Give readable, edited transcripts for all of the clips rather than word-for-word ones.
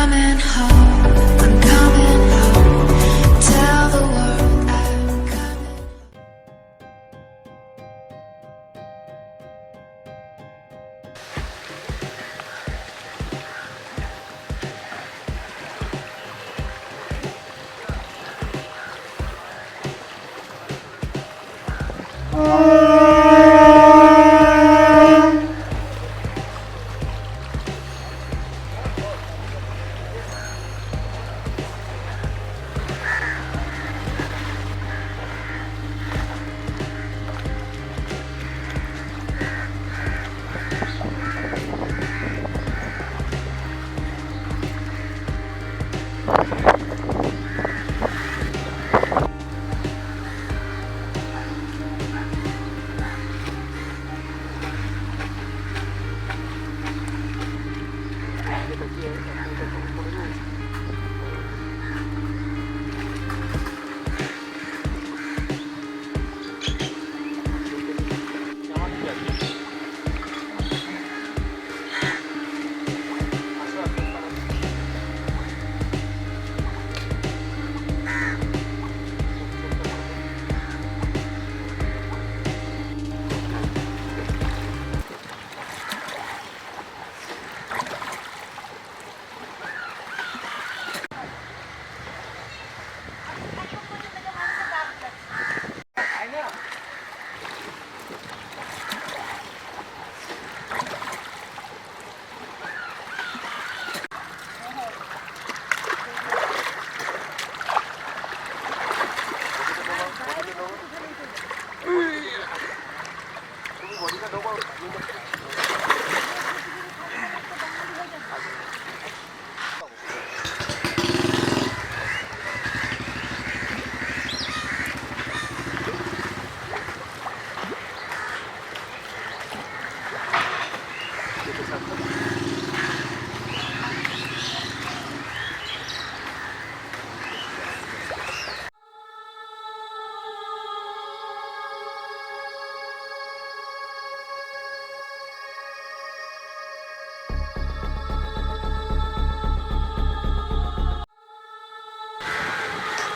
coming home, I'm coming home. Tell the world I'm coming.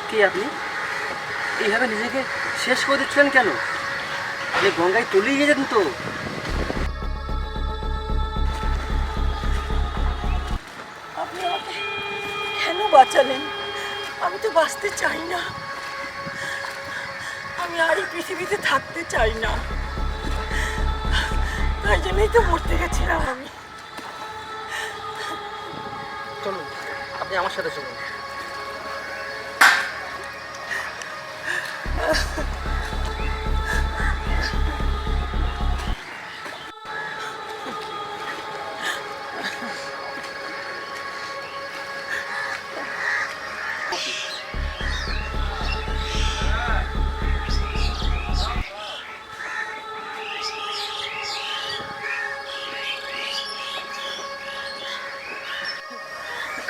কি আপনি এইভাবে নিজেকে শেষ করে দিচ্ছিলেন কেন? যে গঙ্গায় তলিয়ে যেতেন তো। আপনি আমাকে কেন বাঁচালেন? আমি তো বাঁচতে চাই না, আমি আর এই পৃথিবীতে থাকতে চাই না, তাই জন্যই তো মরতে গেছিলাম আমি। চলুন, আপনি আমার সাথে চলুন।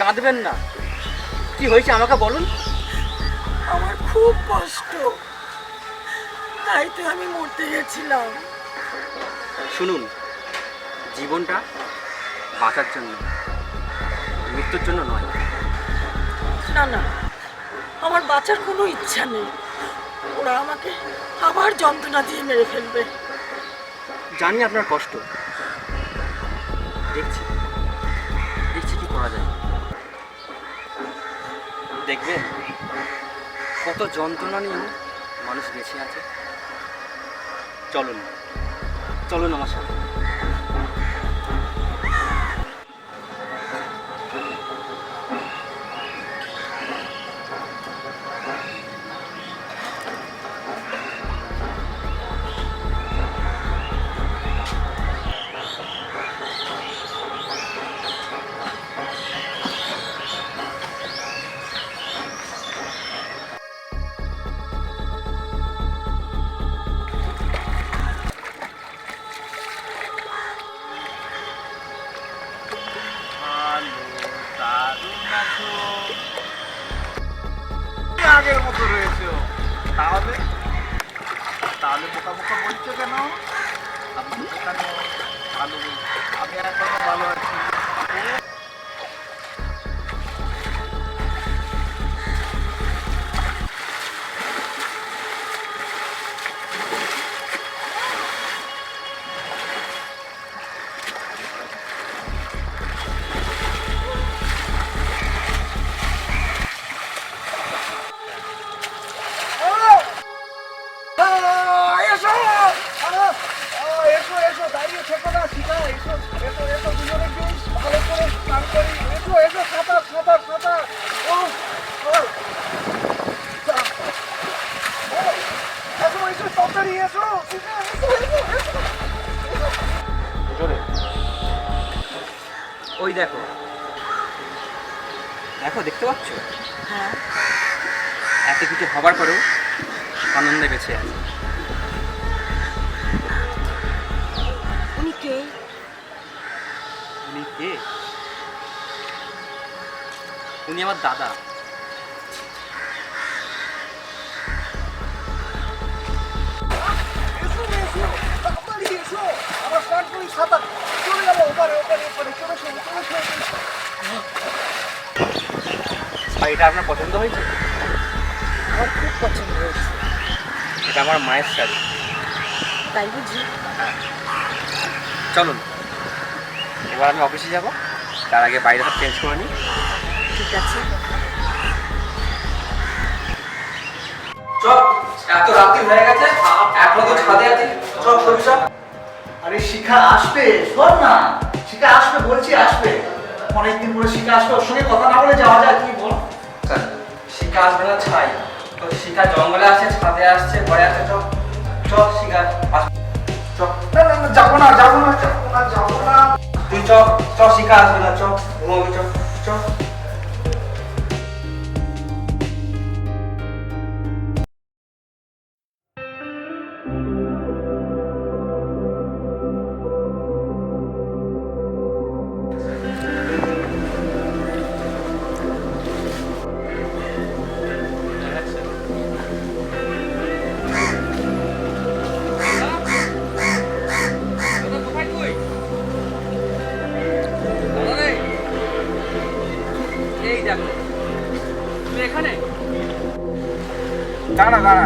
কাঁদবেন না, কি হয়েছে আমাকে বলুন। আমার খুব কষ্ট, তাই তো আমি মরতে গেছিলাম। শুনুন, জীবনটা বাঁচার জন্য, মৃত্যুর জন্য নয়। না না, আমার বাঁচার কোনো ইচ্ছা নেই, ওরা আমাকে আবার যন্ত্রণা দিয়ে মেরে ফেলবে। জানি আপনার কষ্ট, দেখছি দেখছি কি করা যায়। দেখবেন কত যন্ত্রণা নিয়েও মানুষ বেঁচে আছে। চলুন চলুন আমার সাথে। আগের মতো রয়েছে, তাহলে তাহলে বোকা বোকা বলছো কেন? আমি এখানে ভালো, আমি এখনো ভালো আছি। এসো এসো সাঁতার সাঁতার সাঁতার ও ও এসো এসো তাড়াতাড়ি এসো জোরে ওই দেখো দেখো, দেখতে পাচ্ছ? হ্যাঁ, এত কিছু হবার পরেও আনন্দে বেঁচে আছে। উনি কে? উনি কে? উনি আমার দাদা। এসো এসো তাড়াতাড়ি এসো আমার স্টার্ট করি সাঁতার চলে যাবো ওপারে ওপারে ওপারে চলে এসো চলে এসো এটা আপনার পছন্দ হয়েছে? আমার খুব পছন্দ হয়েছে। এটা আমার মায়ের শাড়ি। তাই বুঝি? চলুন এবার আমি অফিসে যাব, তার আগে বাইরে সব চেঞ্জ করে নিই। ঠিক আছে। চল, এত রাত্রি হয়ে গেছে, এখনো তো ছাদে আছি। চল ছবি সব। আরে শিখা আসবে, শোন না, শিখা আসবে বলছি, আসবে অনেকদিন পরে শিখা আসবে, ওর সঙ্গে কথা না বলে যাওয়া যায়, তুমি বল। স্যার, শিকা আসবে না ছাই, তো শিকা জঙ্গলে আসছে, ছাদে আসছে, ঘরে আসছে। চল চল শিকা আসবে। চল, না না না, যাবো না যাবো না যাবো না যাবো না। তুই চ, চ শিকা আসবে না, চ ঘুমাবি, চ চ। এই দেখো, তুমি এখানে? দাঁড়া দাঁড়া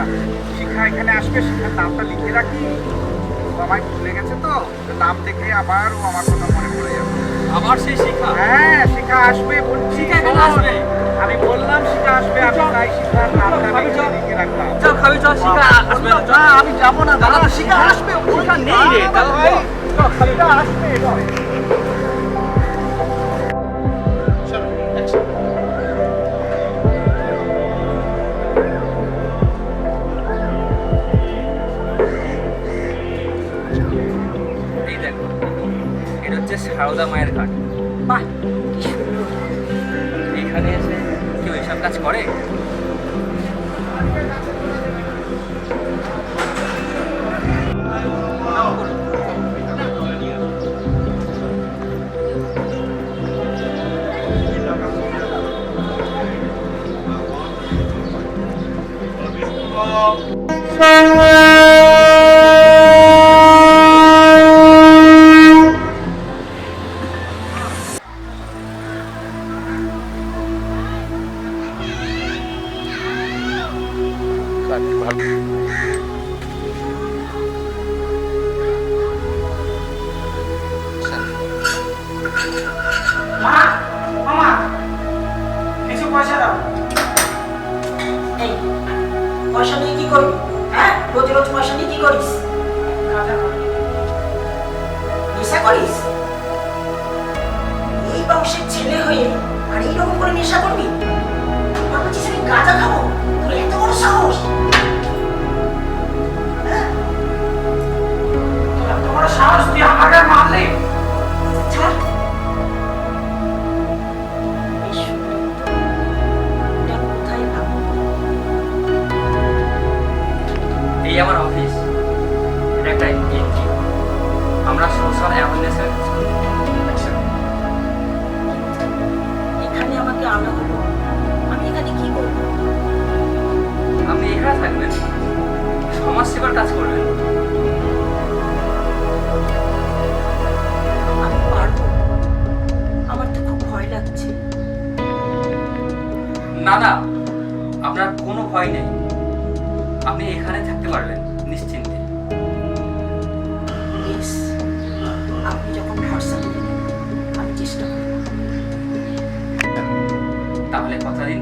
শিখা এখানে আসবে, শিখার নামটা লিখে রাখি, ও আমায় ভুলে গেছে তো নাম দেখে আবার ও আমার কথা মনে পড়ে যাবে। আবার সেই শিখা? হ্যাঁ শিখা আসবে বলছি, শিখা এখানে আসবে? আমি বললাম শিখা আসবে, আমি তাই শিখার নামটা লিখে রাখলাম। চল খাবি, চল শিখা আসবে না। না আমি যাবো না দাদা, দাদা, শিখা আসবে, শিখা নেই রে, দাদা ভাই শিখা আসবে এবার। এই দেখো, এটা হচ্ছে সারদা মায়ের ঘাট। বাহ, কি সুন্দর। এইখানে এসে কেউ এসব কাজ করে? মা মামা কিছু পয়সা দাও। এই পয়সা নিয়ে কি করবি? হ্যাঁ, রোজ রোজ পয়সা নিয়ে কি করিস? নেশা করিস? এই বংশের ছেলে হয়ে আর এইরকম করে নেশা করবি? ভাবছিস আমি গাঁজা খাবো? তোর এত বড় সাহস! হ্যাঁ? তোর এত বড় সাহস, তুই আমাকে মারলে? ছাড়। বেশ সুন্দর তো। এটা আমি কোথায় পাবো? এই আমার অফিস, এটা একটা এনজিও, আমরা সোশ্যাল অ্যাওয়ারনেসের কাজ করি। এখানে আমাকে আনা হলো, আমি এখানে কি করবো? আপনি এখানে থাকবেন, সমাজ সেবার কাজ করবেন। আমি পারবো? আমার তো খুব ভয় লাগছে। না না, আপনার কোনো ভয় নেই, আপনি এখানে থাকতে পারবেন নিশ্চিন্তে। বেশ, আপনি যখন ভরসা দিলেন আমি চেষ্টা করব। তাহলে কথা দিন